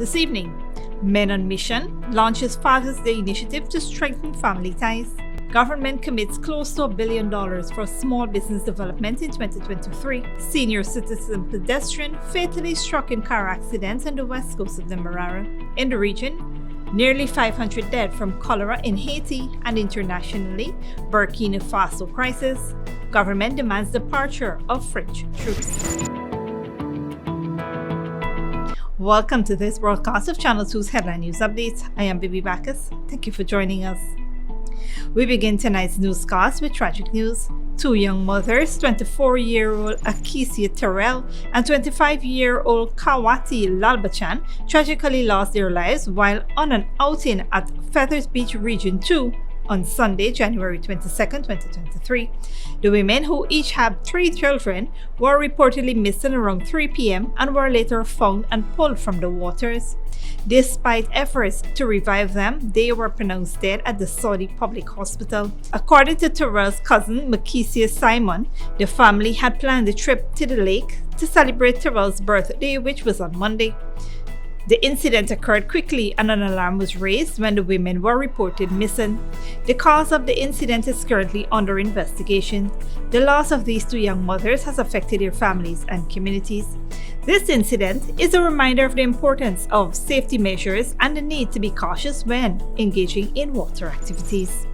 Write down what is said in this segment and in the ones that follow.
This evening, Men on Mission launches Father's Day initiative to strengthen family ties. Government commits close to $1 billion for small business development in 2023. Senior citizen pedestrian fatally struck in car accident on the west coast of Demerara. In the region, nearly 500 dead from cholera in Haiti, and internationally, Burkina Faso crisis. Government demands departure of French troops. Welcome to this broadcast of Channel 2's Headline News Updates. I am Bibi Bacchus. Thank you for joining us. We begin tonight's newscast with tragic news. Two young mothers, 24-year-old Akisia Terrell and 25-year-old Kawati Lalbachan, tragically lost their lives while on an outing at Feathers Beach Region 2 on Sunday, January 22, 2023. The women, who each had 3 children, were reportedly missing around 3 p.m. and were later found and pulled from the waters. Despite efforts to revive them, they were pronounced dead at the Saudi Public Hospital. According to Terrell's cousin, Makisia Simon, the family had planned a trip to the lake to celebrate Terrell's birthday, which was on Monday. The incident occurred quickly and an alarm was raised when the women were reported missing. The cause of the incident is currently under investigation. The loss of these 2 young mothers has affected their families and communities. This incident is a reminder of the importance of safety measures and the need to be cautious when engaging in water activities.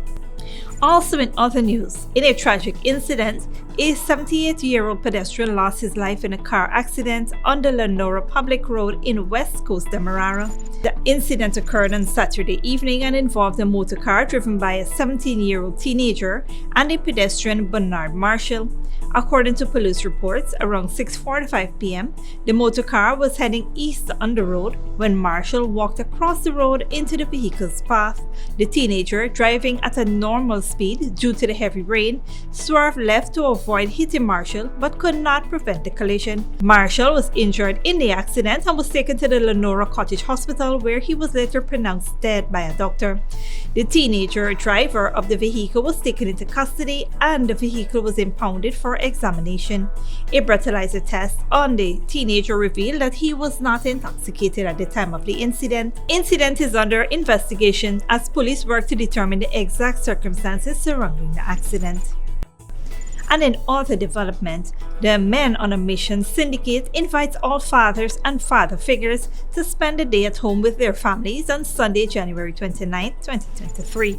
Also in other news, in a tragic incident, a 78-year-old pedestrian lost his life in a car accident on the Lenora Public Road in West Coast Demerara. The incident occurred on Saturday evening and involved a motor car driven by a 17-year-old teenager and a pedestrian, Bernard Marshall. According to police reports, around 6:45 p.m., the motor car was heading east on the road when Marshall walked across the road into the vehicle's path. The teenager, driving at a normal speed due to the heavy rain, swerved left to avoid hitting Marshall but could not prevent the collision. Marshall was injured in the accident and was taken to the Lenora Cottage Hospital, where he was later pronounced dead by a doctor. The teenager driver of the vehicle was taken into custody and the vehicle was impounded for examination. A breathalyzer test on the teenager revealed that he was not intoxicated at the time of the incident. Incident is under investigation as police work to determine the exact circumstances surrounding the accident. And in other development, the Men on a Mission Syndicate invites all fathers and father figures to spend the day at home with their families on Sunday, January 29, 2023.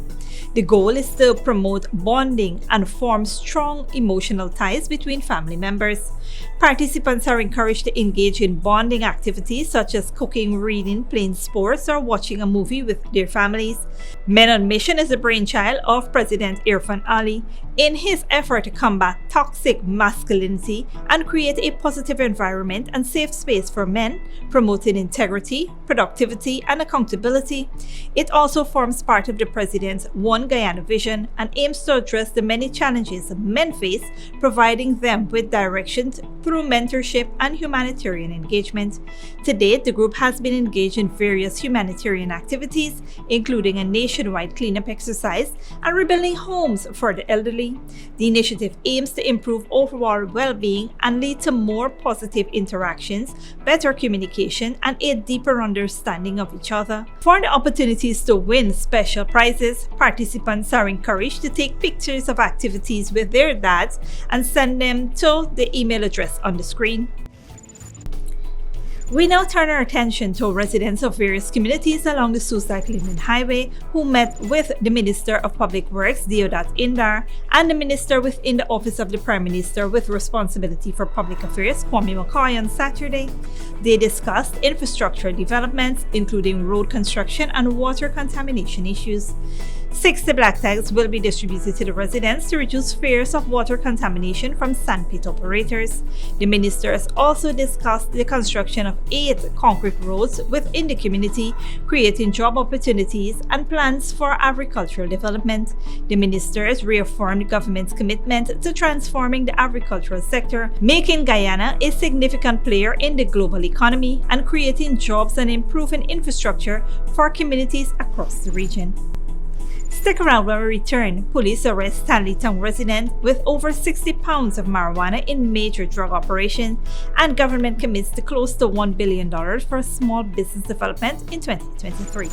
The goal is to promote bonding and form strong emotional ties between family members. Participants are encouraged to engage in bonding activities such as cooking, reading, playing sports, or watching a movie with their families. Men on Mission is the brainchild of President Irfan Ali in his effort to combat toxic masculinity and create a positive environment and safe space for men, promoting integrity, productivity, and accountability. It also forms part of the President's One Guyana vision and aims to address the many challenges men face, providing them with direction through mentorship and humanitarian engagement. To date, the group has been engaged in various humanitarian activities, including a nationwide cleanup exercise and rebuilding homes for the elderly. The initiative aims to improve overall well-being and lead to more positive interactions, better communication, and a deeper understanding of each other. For the opportunities to win special prizes, participants are encouraged to take pictures of activities with their dads and send them to the email address on the screen. We now turn our attention to residents of various communities along the Suicide-Linden Highway who met with the Minister of Public Works, GOV'T Indar, and the Minister within the Office of the Prime Minister with responsibility for public affairs, Kwame McCoy, on Saturday. They discussed infrastructure developments, including road construction and water contamination issues. 60 black tags will be distributed to the residents to reduce fears of water contamination from sandpit operators. The ministers also discussed the construction of 8 concrete roads within the community, creating job opportunities and plans for agricultural development. The ministers reaffirmed the government's commitment to transforming the agricultural sector, making Guyana a significant player in the global economy and creating jobs and improving infrastructure for communities across the region. Stick around when we return. Police arrest Stanleytown resident with over 60 pounds of marijuana in major drug operation, and government commits to close to $1 billion for small business development in 2023.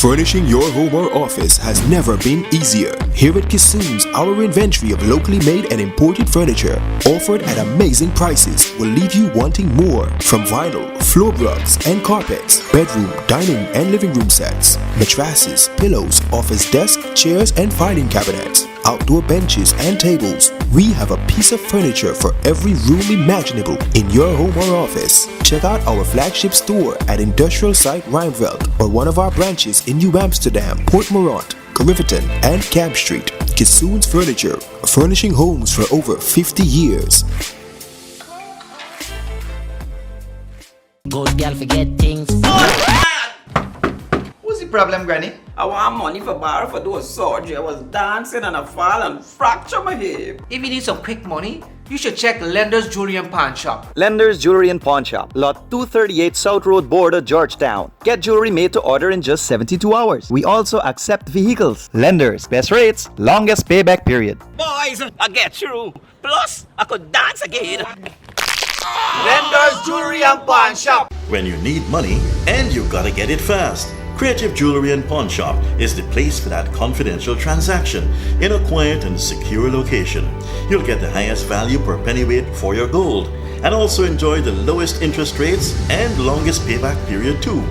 Furnishing your home or office has never been easier. Here at Kissoon's, our inventory of locally made and imported furniture, offered at amazing prices, will leave you wanting more. From vinyl, floor rugs and carpets, bedroom, dining and living room sets, mattresses, pillows, office desk, chairs and filing cabinets, outdoor benches and tables. We have a piece of furniture for every room imaginable in your home or office. Check out our flagship store at Industrial Site Rijnveld or one of our branches in New Amsterdam, Port Morant, Riverton and Camp Street. Kissoon's Furniture, furnishing homes for over 50 years. Good girl forget things. What's the problem, Granny? I want money for borrow for doing surgery. I was dancing and I fall and fracture my hip. If you need some quick money, you should check Lender's Jewelry and Pawn Shop. Lender's Jewelry and Pawn Shop, Lot 238 South Road Border, Georgetown. Get jewelry made to order in just 72 hours. We also accept vehicles. Lender's, best rates, longest payback period. Boys, I get through. Plus, I could dance again. Lender's Jewelry and Pawn Shop. When you need money and you gotta get it fast, Creative Jewelry and Pawn Shop is the place for that confidential transaction in a quiet and secure location. You'll get the highest value per pennyweight for your gold and also enjoy the lowest interest rates and longest payback period too.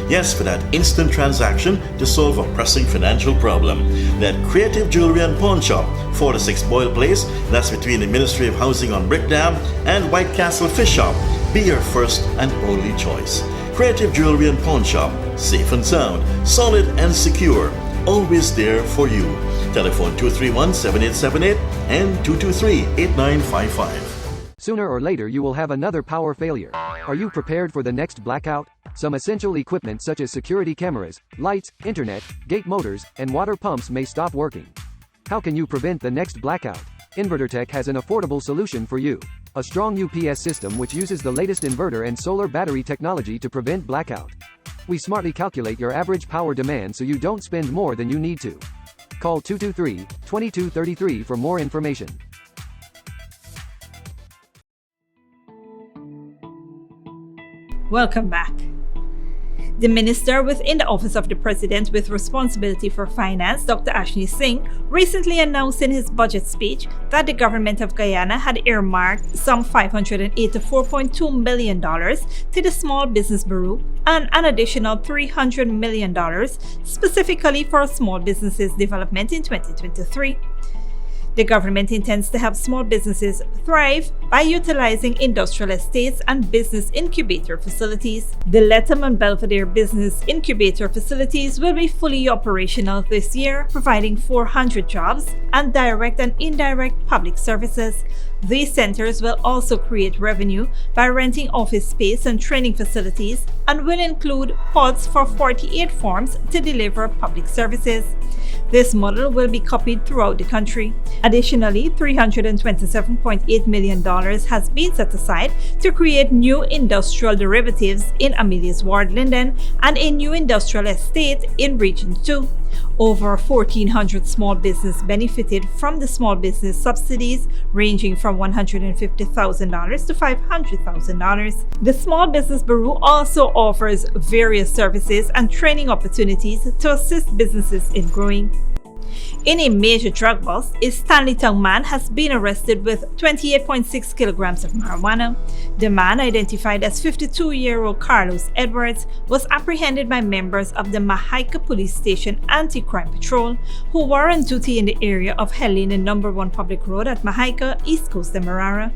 Yes, for that instant transaction to solve a pressing financial problem. That Creative Jewelry and Pawn Shop, 46 Boyle Place, that's between the Ministry of Housing on Brickdam and White Castle Fish Shop. Be your first and only choice. Creative Jewelry and Pawn Shop, safe and sound, solid and secure, always there for you. Telephone 231-7878 and 223-8955. Sooner or later you will have another power failure. Are you prepared for the next blackout? Some essential equipment such as security cameras, lights, internet, gate motors, and water pumps may stop working. How can you prevent the next blackout? InverterTech has an affordable solution for you. A strong UPS system which uses the latest inverter and solar battery technology to prevent blackout. We smartly calculate your average power demand so you don't spend more than you need to. Call 223-2233 for more information. Welcome back. The minister within the Office of the President with responsibility for finance, Dr. Ashley Singh, recently announced in his budget speech that the government of Guyana had earmarked some $584.2 million to the Small Business Bureau and an additional $300 million specifically for small businesses development in 2023. The government intends to have small businesses thrive by utilizing industrial estates and business incubator facilities. The Letham and Belvedere Business Incubator facilities will be fully operational this year, providing 400 jobs and direct and indirect public services. These centers will also create revenue by renting office space and training facilities and will include pods for 48 firms to deliver public services. This model will be copied throughout the country. Additionally, $327.8 million has been set aside to create new industrial derivatives in Amelia's Ward, Linden, and a new industrial estate in Region 2. Over 1,400 small businesses benefited from the small business subsidies ranging from $150,000 to $500,000. The Small Business Bureau also offers various services and training opportunities to assist businesses in growing. In a major drug bust, a Stanleytown man has been arrested with 28.6 kilograms of marijuana. The man, identified as 52-year-old Carlos Edwards, was apprehended by members of the Mahaica Police Station Anti-Crime Patrol, who were on duty in the area of Helena No. 1 Public Road at Mahaica, East Coast Demerara.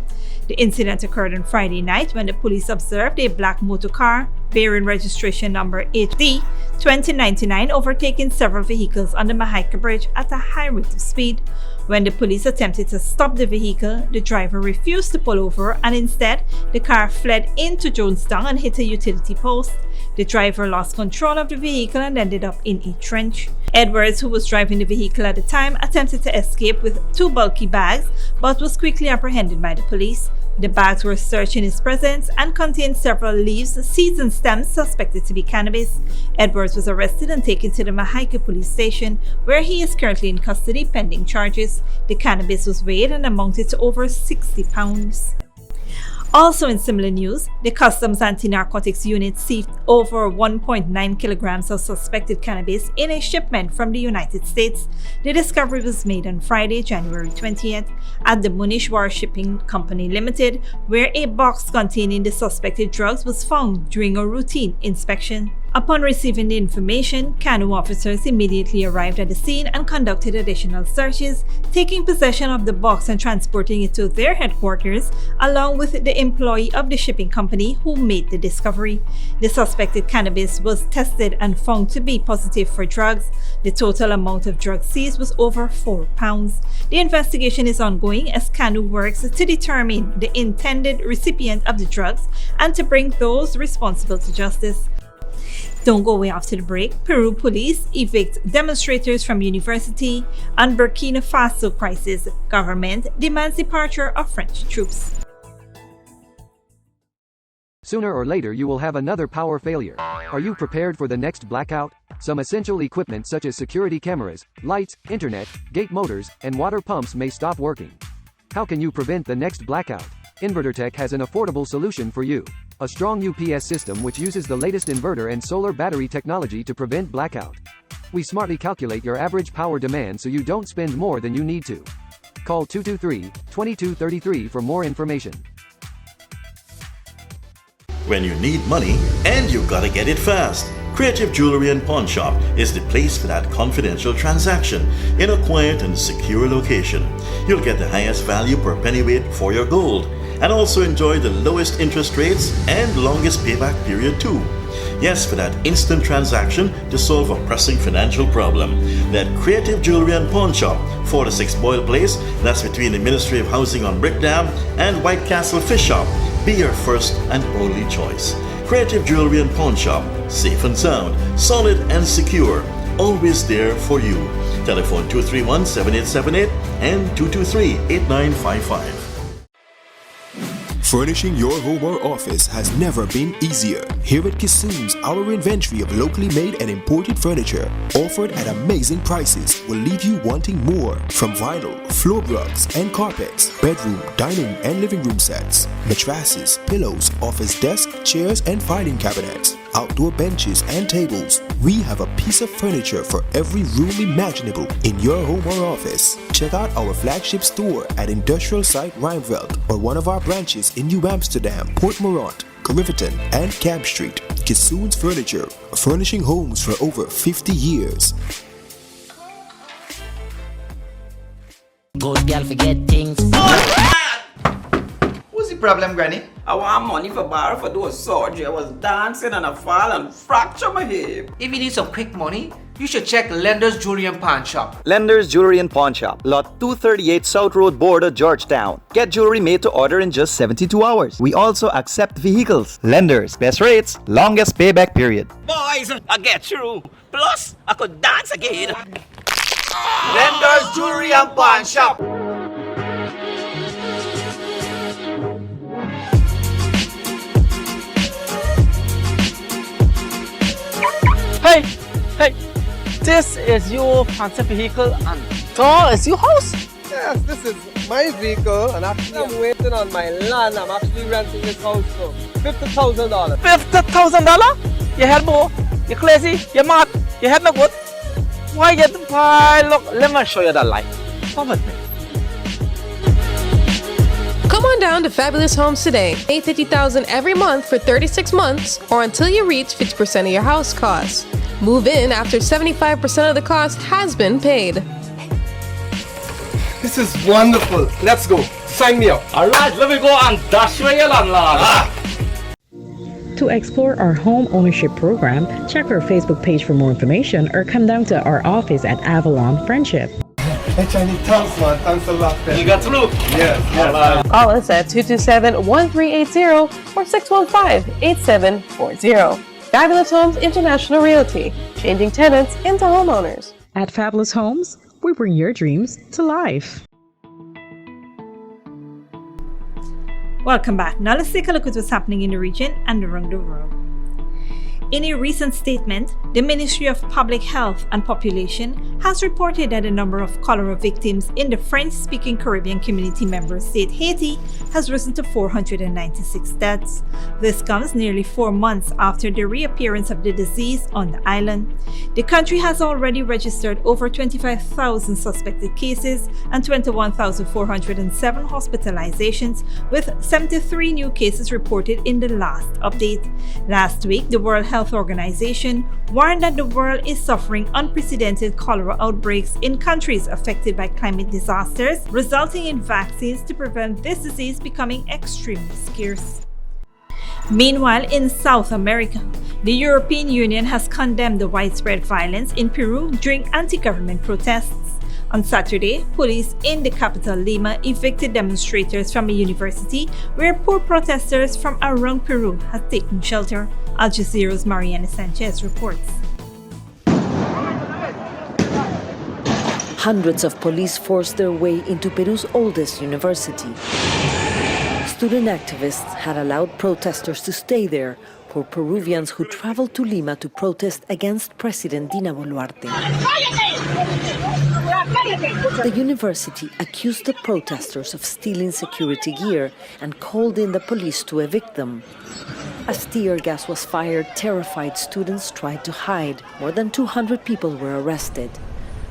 The incident occurred on Friday night when the police observed a black motor car bearing registration number HD 2099 overtaking several vehicles on the Mahaica Bridge at a high rate of speed. When the police attempted to stop the vehicle, the driver refused to pull over and instead the car fled into Jonestown and hit a utility post. The driver lost control of the vehicle and ended up in a trench. Edwards, who was driving the vehicle at the time, attempted to escape with 2 bulky bags but was quickly apprehended by the police. The bags were searched in his presence and contained several leaves, seeds and stems suspected to be cannabis. Edwards was arrested and taken to the Mahaica police station, where he is currently in custody pending charges. The cannabis was weighed and amounted to over 60 pounds. Also in similar news, the Customs Anti-Narcotics Unit seized over 1.9 kilograms of suspected cannabis in a shipment from the United States. The discovery was made on Friday, January 20th, at the Munishwar Shipping Company Limited, where a box containing the suspected drugs was found during a routine inspection. Upon receiving the information, Kanu officers immediately arrived at the scene and conducted additional searches, taking possession of the box and transporting it to their headquarters, along with the employee of the shipping company who made the discovery. The suspected cannabis was tested and found to be positive for drugs. The total amount of drugs seized was over 4 pounds. The investigation is ongoing as Kanu works to determine the intended recipient of the drugs and to bring those responsible to justice. Don't go away after the break. Peru police evict demonstrators from university on Burkina Faso crisis. Government demands departure of French troops. Sooner or later you will have another power failure. Are you prepared for the next blackout? Some essential equipment such as security cameras, lights, internet, gate motors, and water pumps may stop working. How can you prevent the next blackout? InverterTech has an affordable solution for you. A strong UPS system which uses the latest inverter and solar battery technology to prevent blackout. We smartly calculate your average power demand so you don't spend more than you need to. Call 223-2233 for more information. When you need money and you gotta get it fast, Creative Jewelry and Pawn Shop is the place for that confidential transaction in a quiet and secure location. You'll get the highest value per pennyweight for your gold and also enjoy the lowest interest rates and longest payback period too. Yes, for that instant transaction to solve a pressing financial problem. That Creative Jewelry and Pawn Shop, 46 Boyle Place, that's between the Ministry of Housing on Brick Dam and White Castle Fish Shop. Be your first and only choice. Creative Jewelry and Pawn Shop, safe and sound, solid and secure, always there for you. Telephone 231-7878 and 223-8955. Furnishing your home or office has never been easier. Here at Kissoon's, our inventory of locally made and imported furniture, offered at amazing prices, will leave you wanting more. From vinyl, floor rugs and carpets, bedroom, dining and living room sets, mattresses, pillows, office desk, chairs and filing cabinets, outdoor benches and tables. We have a piece of furniture for every room imaginable in your home or office. Check out our flagship store at Industrial Site Rijnveld or one of our branches in New Amsterdam, Port Morant, Riverton and Camp Street. Kissoon's Furniture, furnishing homes for over 50 years. Good girl forget things. What's the problem, Granny? I want money for borrow for do a surgery. I was dancing and I fall and fracture my hip. If you need some quick money, you should check Lender's Jewelry and Pawn Shop. Lender's Jewelry and Pawn Shop, Lot 238 South Road Border, Georgetown. Get jewelry made to order in just 72 hours. We also accept vehicles. Lenders, best rates, longest payback period. Boys, I get through. Plus, I could dance again. Lender's Jewelry and Pawn Shop. Hey, this is your fancy vehicle and it's your house? Yes, this is my vehicle and actually I'm waiting on my land. I'm actually renting this house for $50,000. $50,000? You head more? You crazy? You mad? You head no good? Why you buy? Look, let me show you the light. Come with me. Come on down to Fabulous Homes today. Pay $50,000 every month for 36 months or until you reach 50% of your house costs. Move in after 75% of the cost has been paid. This is wonderful. Let's go. Sign me up. Alright, let me go and dash away your landlord. To explore our home ownership program, check our Facebook page for more information or come down to our office at Avalon Friendship. Hey, Chinese, thanks, man. Thanks a lot. You got through? Yes. Call us at 227-1380 or 615-8740. Fabulous Homes International Realty, changing tenants into homeowners. At Fabulous Homes, we bring your dreams to life. Welcome back. Now let's take a look at what's happening in the region and around the world. In a recent statement, the Ministry of Public Health and Population has reported that the number of cholera victims in the French-speaking Caribbean community member state Haiti has risen to 496 deaths. This comes nearly 4 months after the reappearance of the disease on the island. The country has already registered over 25,000 suspected cases and 21,407 hospitalizations, with 73 new cases reported in the last update. Last week, the World Health Organization warned that the world is suffering unprecedented cholera outbreaks in countries affected by climate disasters, resulting in vaccines to prevent this disease becoming extremely scarce. Meanwhile, in South America, the European Union has condemned the widespread violence in Peru during anti-government protests. On Saturday, police in the capital Lima evicted demonstrators from a university where poor protesters from around Peru had taken shelter. Al Jazeera's Mariana Sanchez reports. Hundreds of police forced their way into Peru's oldest university. Student activists had allowed protesters to stay there, for Peruvians who traveled to Lima to protest against President Dina Boluarte. The university accused the protesters of stealing security gear and called in the police to evict them. As tear gas was fired, terrified students tried to hide. More than 200 people were arrested.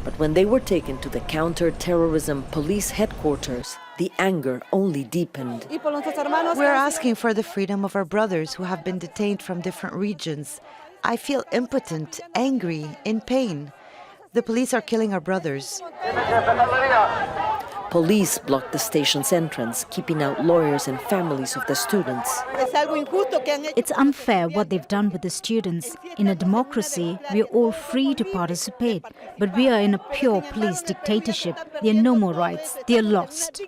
But when they were taken to the counter-terrorism police headquarters, the anger only deepened. We're asking for the freedom of our brothers who have been detained from different regions. I feel impotent, angry, in pain. The police are killing our brothers. Police blocked the station's entrance, keeping out lawyers and families of the students. It's unfair what they've done with the students. In a democracy, we are all free to participate, but we are in a pure police dictatorship. There are no more rights. They are lost.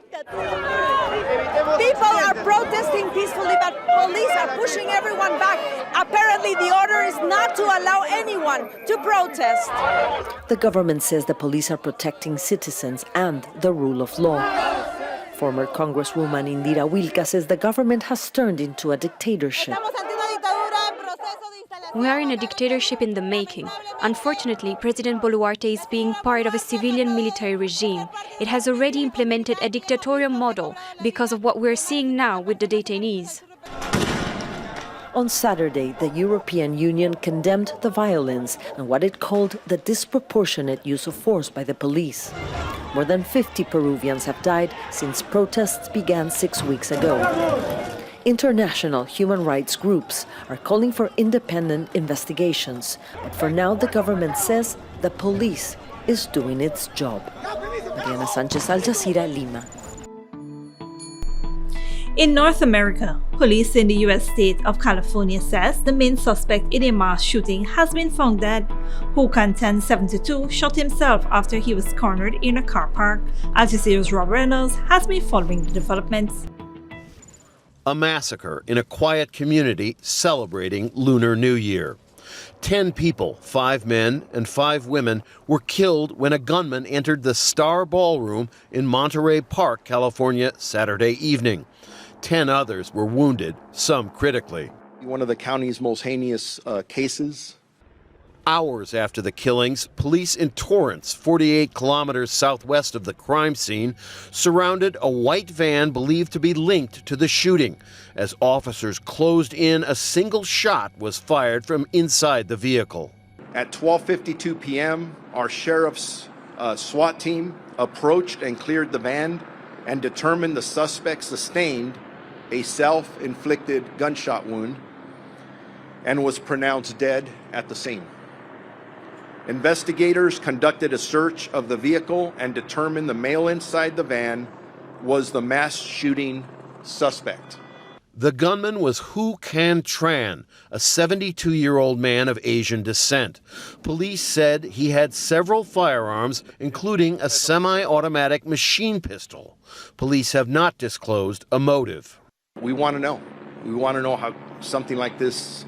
People are protesting peacefully, but police are pushing everyone back. Apparently, the order is not to allow anyone to protest. The government says the police are protecting citizens and the rule of law. Former Congresswoman Indira Wilka says the government has turned into a dictatorship. We are in a dictatorship in the making. Unfortunately, President Boluarte is being part of a civilian military regime. It has already implemented a dictatorial model because of what we're seeing now with the detainees. On Saturday, the European Union condemned the violence and what it called the disproportionate use of force by the police. More than 50 Peruvians have died since protests began 6 weeks ago. International human rights groups are calling for independent investigations, but for now the government says the police is doing its job. Mariana Sanchez, Al Jazeera, Lima. In North America, police in the U.S. state of California says the main suspect in a mass shooting has been found dead. Hokan 72 shot himself after he was cornered in a car park. Al Jazeera's Rob Reynolds has been following the developments. A massacre in a quiet community celebrating Lunar New Year. 10 people, 5 men and 5 women, were killed when a gunman entered the Star Ballroom in Monterey Park, California, Saturday evening. 10 others were wounded, some critically. One of the county's most heinous cases. Hours after the killings, police in Torrance, 48 kilometers southwest of the crime scene, surrounded a white van believed to be linked to the shooting. As officers closed in, a single shot was fired from inside the vehicle. At 12:52 p.m., our sheriff's SWAT team approached and cleared the van and determined the suspect sustained a self-inflicted gunshot wound and was pronounced dead at the scene. Investigators conducted a search of the vehicle and determined the male inside the van was the mass shooting suspect. The gunman was Hu Can Tran, a 72-year-old man of Asian descent. Police said he had several firearms, including a semi-automatic machine pistol. Police have not disclosed a motive. We want to know. We want to know how something like this,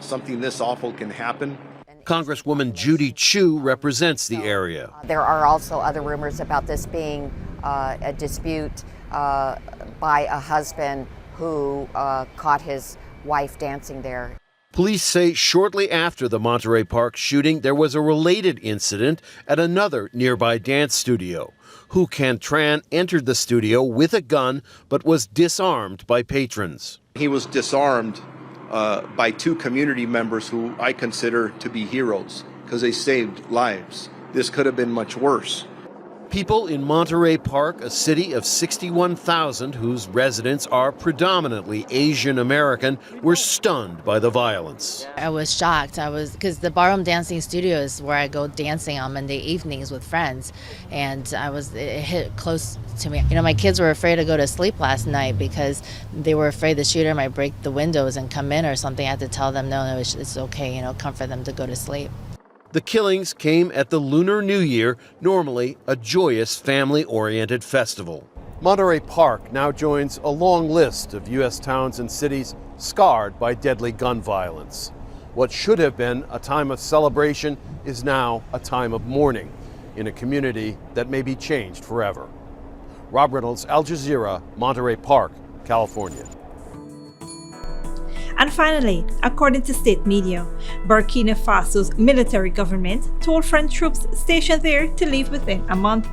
something this awful can happen. Congresswoman Judy Chu represents the area. There are also other rumors about this being a dispute by a husband who caught his wife dancing there. Police say shortly after the Monterey Park shooting, there was a related incident at another nearby dance studio. Hu Can Tran entered the studio with a gun but was disarmed by patrons. He was disarmed by two community members who I consider to be heroes because they saved lives. This could have been much worse. People in Monterey Park, a city of 61,000 whose residents are predominantly Asian American, were stunned by the violence. I was shocked. Because the ballroom dancing studio is where I go dancing on Monday evenings with friends, and it hit close to me. You know, my kids were afraid to go to sleep last night because they were afraid the shooter might break the windows and come in or something. I had to tell them, no, it's okay, comfort them to go to sleep. The killings came at the Lunar New Year, normally a joyous family-oriented festival. Monterey Park now joins a long list of U.S. towns and cities scarred by deadly gun violence. What should have been a time of celebration is now a time of mourning in a community that may be changed forever. Rob Reynolds, Al Jazeera, Monterey Park, California. And finally, according to state media, Burkina Faso's military government told French troops stationed there to leave within a month.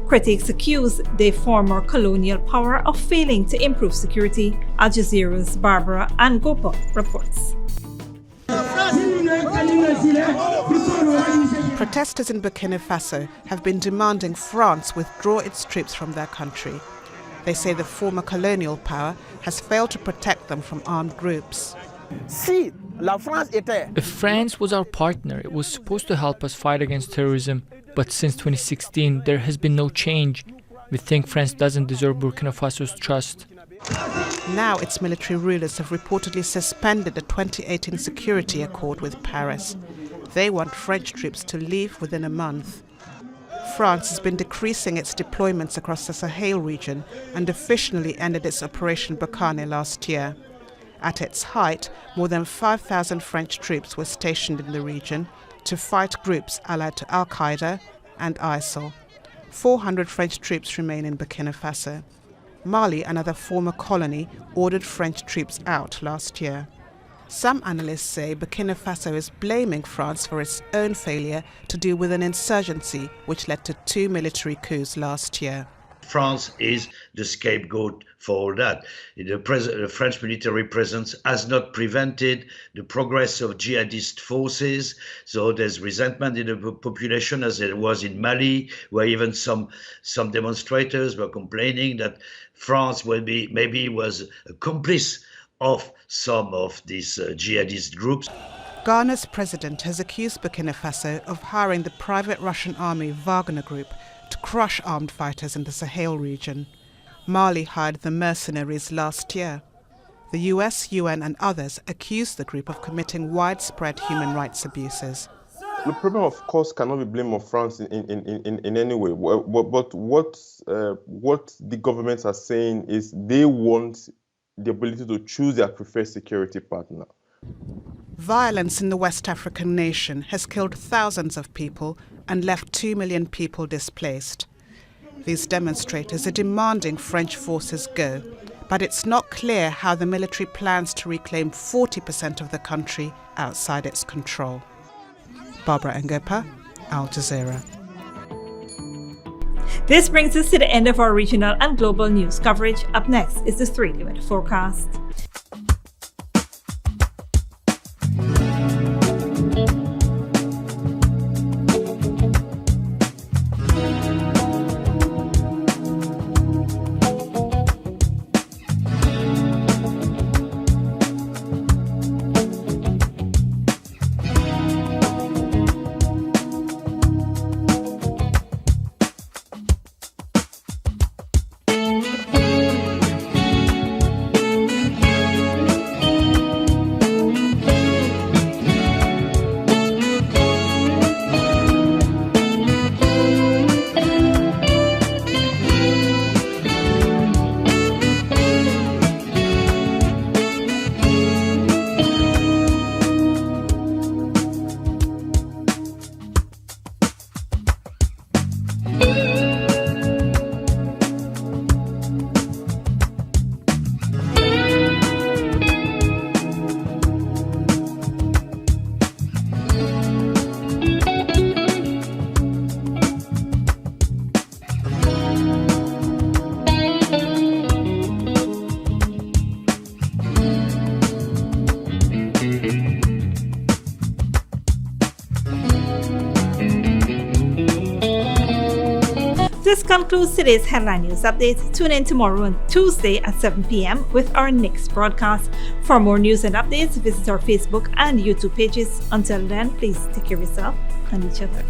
Critics accuse the former colonial power of failing to improve security. Al Jazeera's Barbara Angopa reports. Protesters in Burkina Faso have been demanding France withdraw its troops from their country. They say the former colonial power has failed to protect them from armed groups. If France was our partner, it was supposed to help us fight against terrorism. But since 2016, there has been no change. We think France doesn't deserve Burkina Faso's trust. Now its military rulers have reportedly suspended the 2018 security accord with Paris. They want French troops to leave within a month. France has been decreasing its deployments across the Sahel region and officially ended its Operation BURKINA last year. At its height, more than 5,000 French troops were stationed in the region to fight groups allied to Al-Qaeda and ISIL. 400 French troops remain in Burkina Faso. Mali, another former colony, ordered French troops out last year. Some analysts say Burkina Faso is blaming France for its own failure to deal with an insurgency which led to 2 military coups last year. France is the scapegoat for all that. The French military presence has not prevented the progress of jihadist forces, so there's resentment in the population, as there was in Mali, where even some demonstrators were complaining that France maybe was a complice of some of these jihadist groups. Ghana's president has accused Burkina Faso of hiring the private Russian army Wagner Group to crush armed fighters in the Sahel region. Mali hired the mercenaries last year. The US, UN and others accused the group of committing widespread human rights abuses. The problem, of course, cannot be blamed on France in any way. But what the governments are saying is they want the ability to choose their preferred security partner. Violence in the West African nation has killed thousands of people and left 2 million people displaced. These demonstrators are demanding French forces go, but it's not clear how the military plans to reclaim 40% of the country outside its control. Barbara Ngopa, Al Jazeera. This brings us to the end of our regional and global news coverage. Up next is the 3D weather forecast. This concludes today's Headline News Update. Tune in tomorrow on Tuesday at 7 p.m. with our next broadcast. For more news and updates, visit our Facebook and YouTube pages. Until then, please take care of yourself and each other.